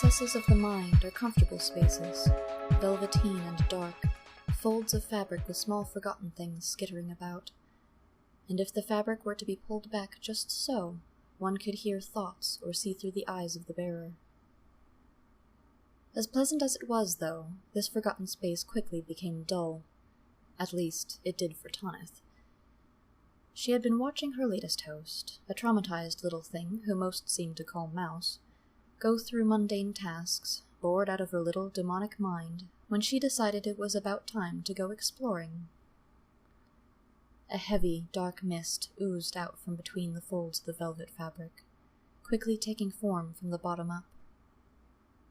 recesses of the mind are comfortable spaces, velveteen and dark, folds of fabric with small forgotten things skittering about. And if the fabric were to be pulled back just so, one could hear thoughts or see through the eyes of the bearer. As pleasant as it was, though, this forgotten space quickly became dull. At least, it did for Tanith. She had been watching her latest host, a traumatized little thing who most seemed to call Mouse, go through mundane tasks, bored out of her little demonic mind, when she decided it was about time to go exploring. A heavy, dark mist oozed out from between the folds of the velvet fabric, quickly taking form from the bottom up.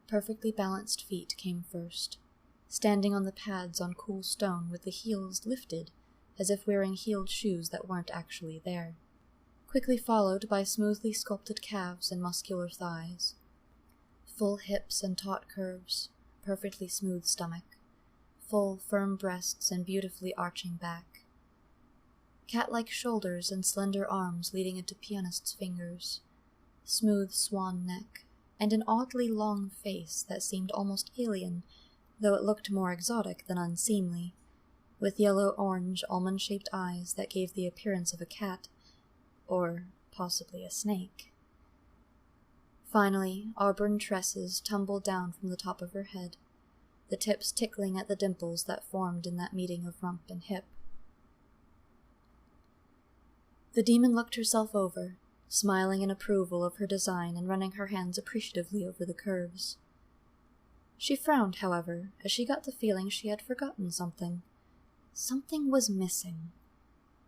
Perfectly balanced feet came first, standing on the pads on cool stone with the heels lifted, as if wearing heeled shoes that weren't actually there, quickly followed by smoothly sculpted calves and muscular thighs, full hips and taut curves, perfectly smooth stomach, full, firm breasts and beautifully arching back, cat-like shoulders and slender arms leading into pianist's fingers, smooth swan neck, and an oddly long face that seemed almost alien, though it looked more exotic than unseemly, with yellow-orange, almond-shaped eyes that gave the appearance of a cat, or possibly a snake. Finally, auburn tresses tumbled down from the top of her head, the tips tickling at the dimples that formed in that meeting of rump and hip. The demon looked herself over, smiling in approval of her design and running her hands appreciatively over the curves. She frowned, however, as she got the feeling she had forgotten something. Something was missing.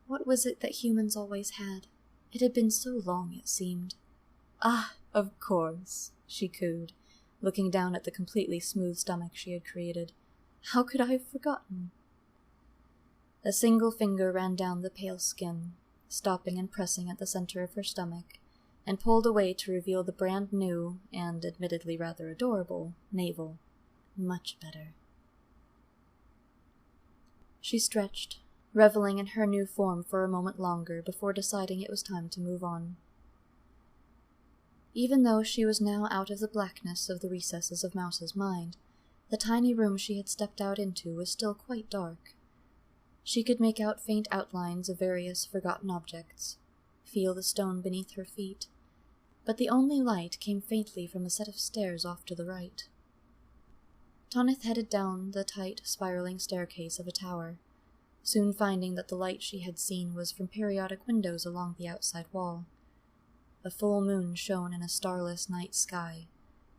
What was it that humans always had? It had been so long, it seemed. Ah, of course, she cooed, looking down at the completely smooth stomach she had created. How could I have forgotten? A single finger ran down the pale skin, stopping and pressing at the center of her stomach, and pulled away to reveal the brand new, and admittedly rather adorable, navel. Much better. She stretched, reveling in her new form for a moment longer before deciding it was time to move on. Even though she was now out of the blackness of the recesses of Mouse's mind, the tiny room she had stepped out into was still quite dark. She could make out faint outlines of various forgotten objects, feel the stone beneath her feet, but the only light came faintly from a set of stairs off to the right. Tanith headed down the tight, spiraling staircase of a tower, soon finding that the light she had seen was from periodic windows along the outside wall. A full moon shone in a starless night sky,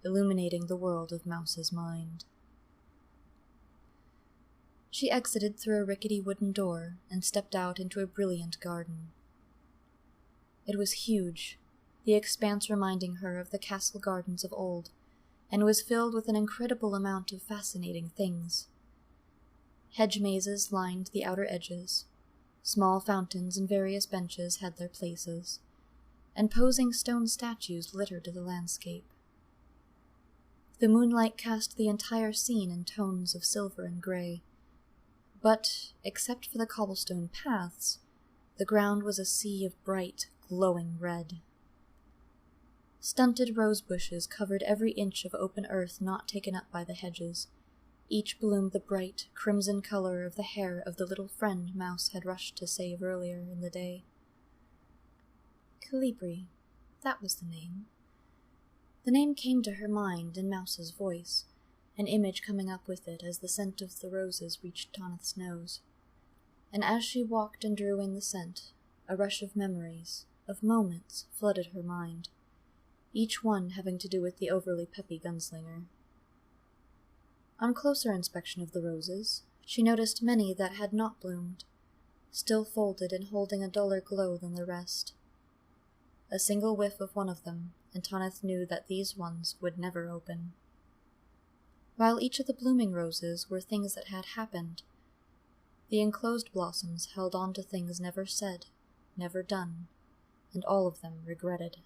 illuminating the world of Mouse's mind. She exited through a rickety wooden door and stepped out into a brilliant garden. It was huge, the expanse reminding her of the castle gardens of old, and was filled with an incredible amount of fascinating things. Hedge mazes lined the outer edges, small fountains and various benches had their places, and posing stone statues littered the landscape. The moonlight cast the entire scene in tones of silver and gray, but, except for the cobblestone paths, the ground was a sea of bright, glowing red. Stunted rose bushes covered every inch of open earth not taken up by the hedges. Each bloomed the bright, crimson color of the hair of the little friend Mouse had rushed to save earlier in the day. Calibri, that was the name. The name came to her mind in Mouse's voice, an image coming up with it as the scent of the roses reached Tanith's nose. And as she walked and drew in the scent, a rush of memories, of moments, flooded her mind, each one having to do with the overly peppy gunslinger. On closer inspection of the roses, she noticed many that had not bloomed, still folded and holding a duller glow than the rest. A single whiff of one of them, and Tanith knew that these ones would never open. While each of the blooming roses were things that had happened, the enclosed blossoms held on to things never said, never done, and all of them regretted.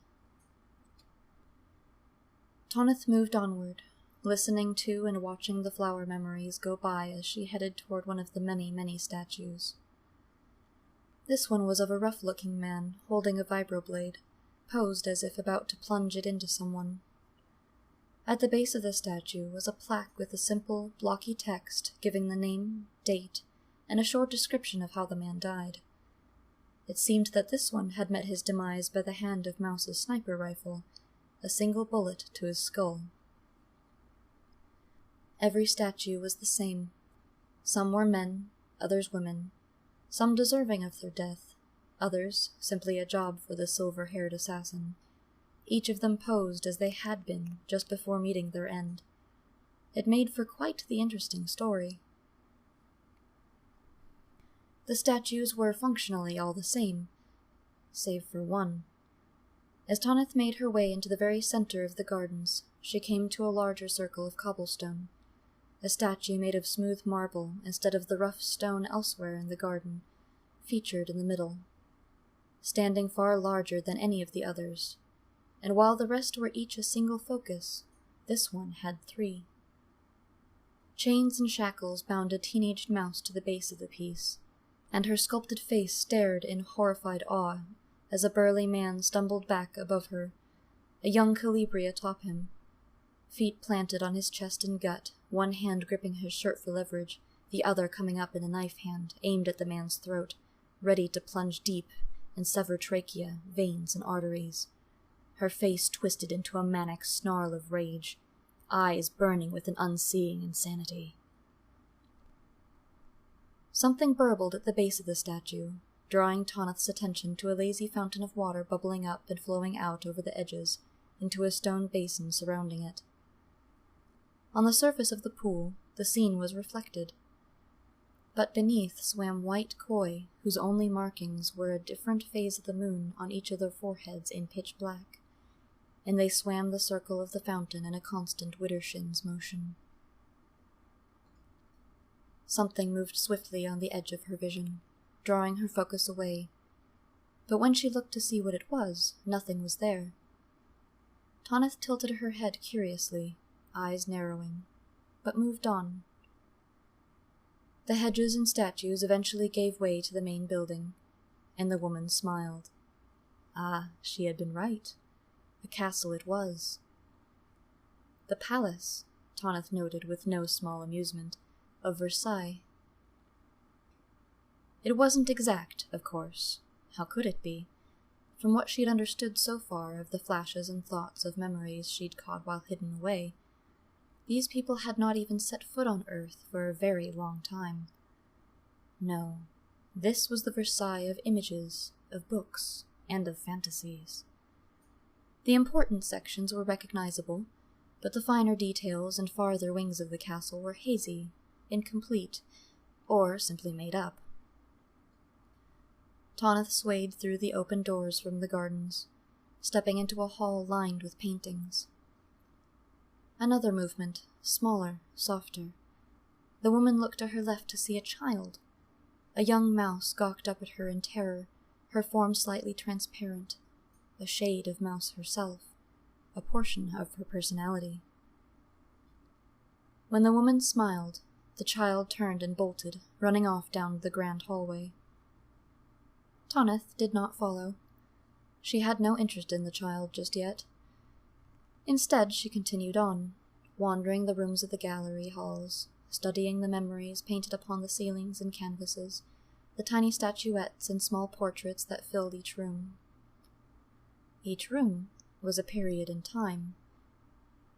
Tanith moved onward, listening to and watching the flower memories go by as she headed toward one of the many, many statues. This one was of a rough-looking man holding a vibroblade, posed as if about to plunge it into someone. At the base of the statue was a plaque with a simple, blocky text giving the name, date, and a short description of how the man died. It seemed that this one had met his demise by the hand of Mouse's sniper rifle, a single bullet to his skull. Every statue was the same. Some were men, others women, some deserving of their death, others simply a job for the silver-haired assassin. Each of them posed as they had been just before meeting their end. It made for quite the interesting story. The statues were functionally all the same, save for one. As Tanith made her way into the very center of the gardens, she came to a larger circle of cobblestone, a statue made of smooth marble instead of the rough stone elsewhere in the garden, featured in the middle, standing far larger than any of the others, and while the rest were each a single focus, this one had 3. Chains and shackles bound a teenaged mouse to the base of the piece, and her sculpted face stared in horrified awe as a burly man stumbled back above her, a young Calibri atop him, feet planted on his chest and gut, one hand gripping his shirt for leverage, the other coming up in a knife hand aimed at the man's throat, ready to plunge deep and sever trachea, veins, and arteries. Her face twisted into a manic snarl of rage, eyes burning with an unseeing insanity. Something burbled at the base of the statue, drawing Tanith's attention to a lazy fountain of water bubbling up and flowing out over the edges into a stone basin surrounding it. On the surface of the pool, the scene was reflected, but beneath swam white koi whose only markings were a different phase of the moon on each of their foreheads in pitch black, and they swam the circle of the fountain in a constant widdershins motion. Something moved swiftly on the edge of her vision, drawing her focus away, but when she looked to see what it was, nothing was there. Tanith tilted her head curiously, eyes narrowing, but moved on. The hedges and statues eventually gave way to the main building, and the woman smiled. Ah, she had been right. A castle it was. The palace, Tanith noted with no small amusement, of Versailles. It wasn't exact, of course. How could it be? From what she'd understood so far of the flashes and thoughts of memories she'd caught while hidden away, these people had not even set foot on Earth for a very long time. No, this was the Versailles of images, of books, and of fantasies. The important sections were recognizable, but the finer details and farther wings of the castle were hazy, incomplete, or simply made up. Tanith swayed through the open doors from the gardens, stepping into a hall lined with paintings. Another movement, smaller, softer. The woman looked to her left to see a child. A young mouse gawked up at her in terror, her form slightly transparent, a shade of Mouse herself, a portion of her personality. When the woman smiled, the child turned and bolted, running off down the grand hallway. Tanith did not follow. She had no interest in the child just yet. Instead, she continued on, wandering the rooms of the gallery halls, studying the memories painted upon the ceilings and canvases, the tiny statuettes and small portraits that filled each room. Each room was a period in time.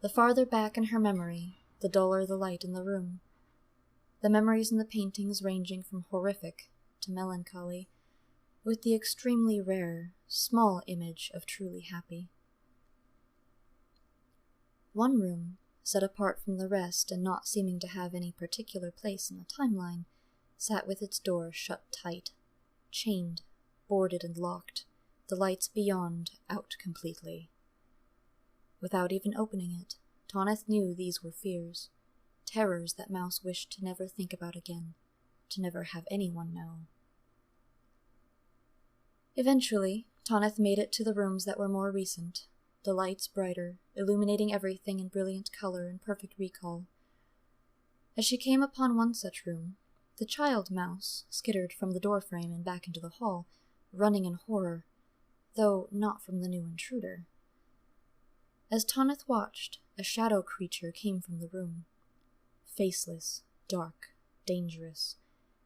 The farther back in her memory, the duller the light in the room. The memories in the paintings ranging from horrific to melancholy, with the extremely rare, small image of truly happy. One room, set apart from the rest and not seeming to have any particular place in the timeline, sat with its door shut tight, chained, boarded and locked, the lights beyond out completely. Without even opening it, Tanith knew these were fears, terrors that Mouse wished to never think about again, to never have anyone know. Eventually, Tanith made it to the rooms that were more recent, the lights brighter, illuminating everything in brilliant color and perfect recall. As she came upon one such room, the child Mouse skittered from the doorframe and back into the hall, running in horror, though not from the new intruder. As Tanith watched, a shadow creature came from the room. Faceless, dark, dangerous,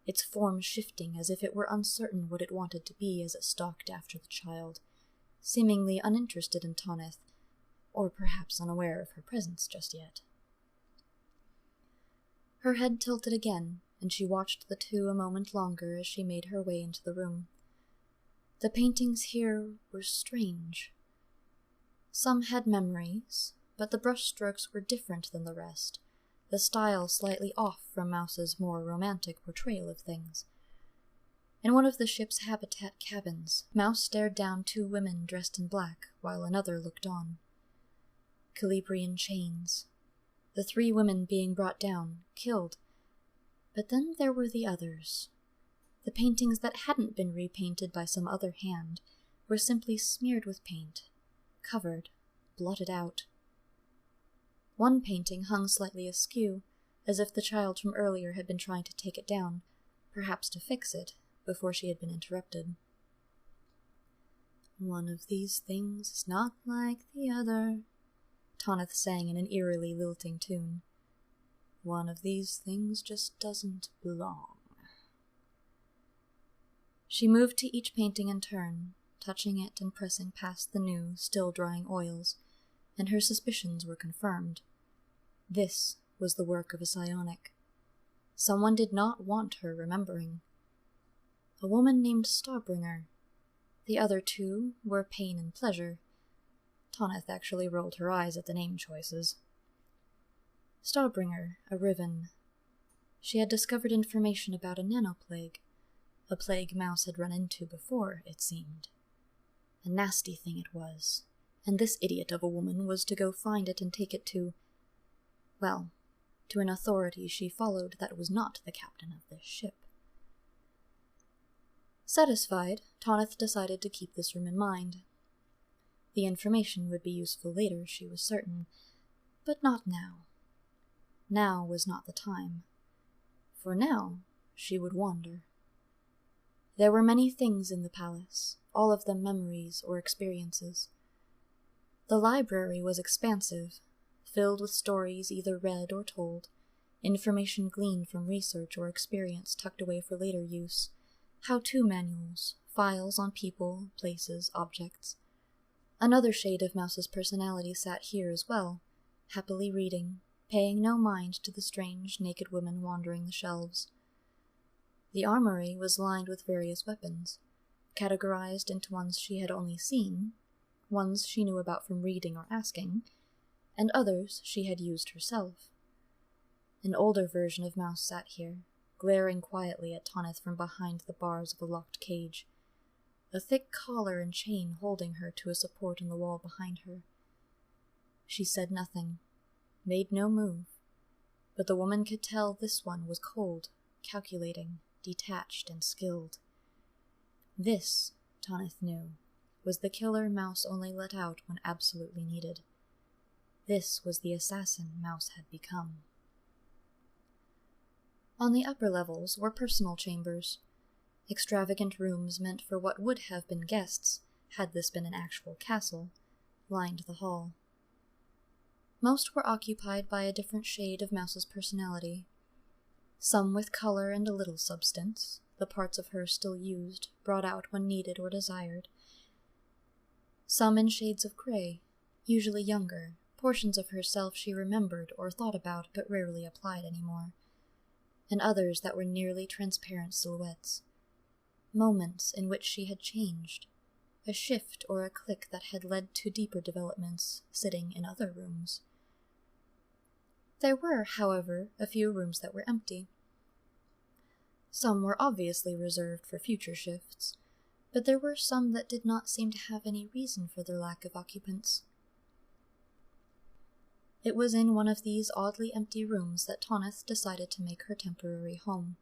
its form shifting as if it were uncertain what it wanted to be as it stalked after the child, seemingly uninterested in Tanith, or perhaps unaware of her presence just yet. Her head tilted again, and she watched the two a moment longer as she made her way into the room. The paintings here were strange. Some had memories, but the brushstrokes were different than the rest, the style slightly off from Mouse's more romantic portrayal of things. In one of the ship's habitat cabins, Mouse stared down two women dressed in black, while another looked on. Calibrian chains. The three women being brought down, killed. But then there were the others. The paintings that hadn't been repainted by some other hand were simply smeared with paint, covered, blotted out. One painting hung slightly askew, as if the child from earlier had been trying to take it down, perhaps to fix it, before she had been interrupted. "One of these things is not like the other," Tanith sang in an eerily lilting tune. "One of these things just doesn't belong." She moved to each painting in turn, touching it and pressing past the new, still-drying oils, and her suspicions were confirmed. This was the work of a psionic. Someone did not want her remembering. A woman named Starbringer. The other two were Pain and Pleasure. Tanith actually rolled her eyes at the name choices. Starbringer, a Riven. She had discovered information about a nanoplague, a plague Mouse had run into before, it seemed. A nasty thing it was, and this idiot of a woman was to go find it and take it to, well, to an authority she followed that was not the captain of this ship. Satisfied, Tanith decided to keep this room in mind. The information would be useful later, she was certain, but not now. Now was not the time. For now, she would wander. There were many things in the palace, all of them memories or experiences. The library was expansive, filled with stories either read or told, information gleaned from research or experience tucked away for later use, how-to manuals, files on people, places, objects. Another shade of Mouse's personality sat here as well, happily reading, paying no mind to the strange, naked women wandering the shelves. The armory was lined with various weapons, categorized into ones she had only seen, ones she knew about from reading or asking, and others she had used herself. An older version of Mouse sat here, glaring quietly at Tanith from behind the bars of a locked cage, a thick collar and chain holding her to a support in the wall behind her. She said nothing, made no move, but the woman could tell this one was cold, calculating, detached, and skilled. This, Tanith knew, was the killer Mouse only let out when absolutely needed. This was the assassin Mouse had become. On the upper levels were personal chambers, extravagant rooms meant for what would have been guests, had this been an actual castle, lined the hall. Most were occupied by a different shade of Mouse's personality. Some with color and a little substance, the parts of her still used, brought out when needed or desired. Some in shades of gray, usually younger, portions of herself she remembered or thought about but rarely applied anymore, and others that were nearly transparent silhouettes. Moments in which she had changed, a shift or a click that had led to deeper developments sitting in other rooms. There were, however, a few rooms that were empty. Some were obviously reserved for future shifts, but there were some that did not seem to have any reason for their lack of occupants. It was in one of these oddly empty rooms that Tanith decided to make her temporary home,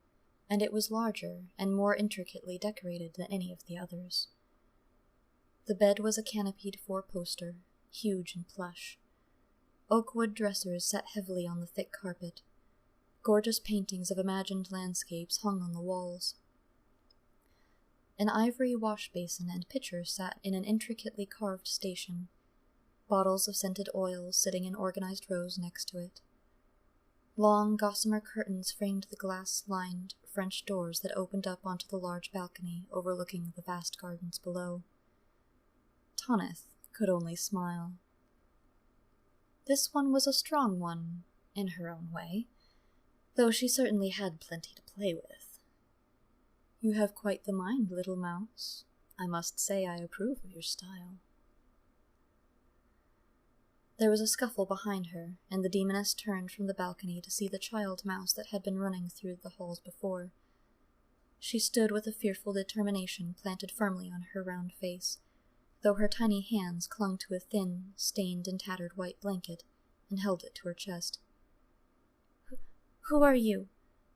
and it was larger and more intricately decorated than any of the others. The bed was a canopied four-poster, huge and plush. Oakwood dressers sat heavily on the thick carpet. Gorgeous paintings of imagined landscapes hung on the walls. An ivory wash basin and pitcher sat in an intricately carved station. bottles of scented oils sitting in organized rows next to it. Long gossamer curtains framed the glass-lined French doors that opened up onto the large balcony overlooking the vast gardens below. Tanith could only smile. This one was a strong one, in her own way, though she certainly had plenty to play with. You have quite the mind, little mouse. I must say I approve of your style. There was a scuffle behind her, and the demoness turned from the balcony to see the child mouse that had been running through the halls before. She stood with a fearful determination planted firmly on her round face, though her tiny hands clung to a thin, stained and tattered white blanket and held it to her chest. "Who are you?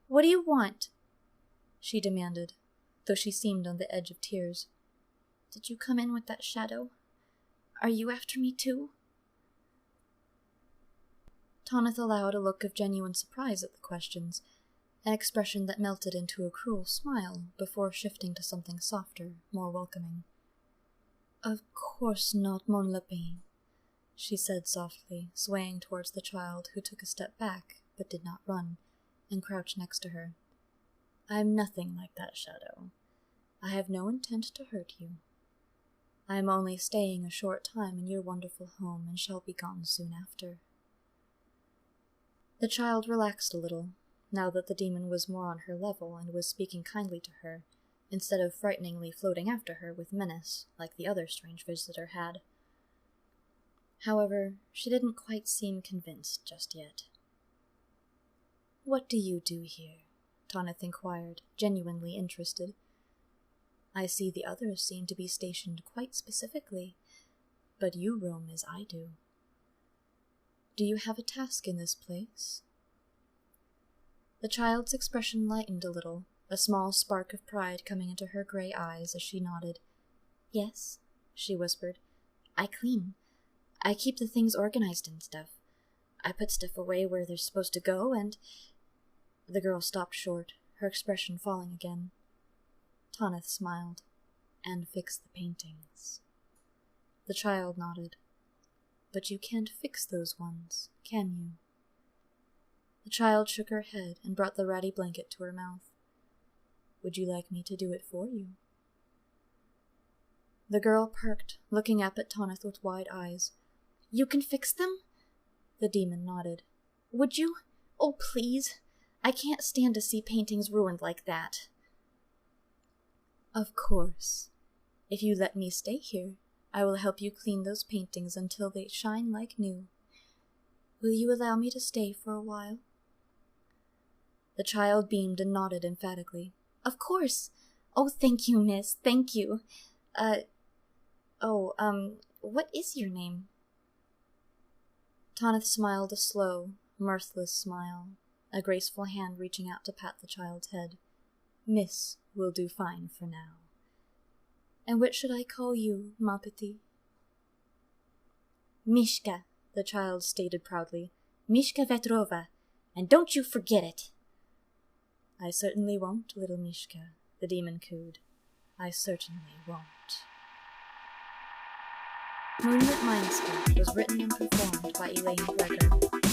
What do you want?" she demanded, though she seemed on the edge of tears. "Did you come in with that shadow? Are you after me too?" Tanith allowed a look of genuine surprise at the questions, an expression that melted into a cruel smile before shifting to something softer, more welcoming. "Of course not, mon lapin," she said softly, swaying towards the child, who took a step back, but did not run, and crouched next to her. "I am nothing like that shadow. I have no intent to hurt you. I am only staying a short time in your wonderful home and shall be gone soon after." The child relaxed a little, now that the demon was more on her level and was speaking kindly to her, instead of frighteningly floating after her with menace, like the other strange visitor had. However, she didn't quite seem convinced just yet. "What do you do here?" Tanith inquired, genuinely interested. "I see the others seem to be stationed quite specifically, but you roam as I do. Do you have a task in this place?" The child's expression lightened a little, a small spark of pride coming into her gray eyes as she nodded. "Yes," she whispered. "I clean. I keep the things organized and stuff. I put stuff away where they're supposed to go, and—" The girl stopped short, her expression falling again. Tanith smiled, "And fix the paintings." The child nodded. "But you can't fix those ones, can you?" The child shook her head and brought the ratty blanket to her mouth. "Would you like me to do it for you?" The girl perked, looking up at Tanith with wide eyes. "You can fix them?" The demon nodded. "Would you? Oh, please. I can't stand to see paintings ruined like that." "Of course. If you let me stay here, I will help you clean those paintings until they shine like new. Will you allow me to stay for a while?" The child beamed and nodded emphatically. "Of course! Oh, thank you, miss, thank you. What is your name?" Tanith smiled a slow, mirthless smile, a graceful hand reaching out to pat the child's head. "Miss will do fine for now. And what should I call you, ma petite?" "Mishka," the child stated proudly. "Mishka Vetrova, and don't you forget it." "I certainly won't, little Mishka," the demon cooed. "I certainly won't." Moonlit Mindscape was written and performed by Elaine Gregor.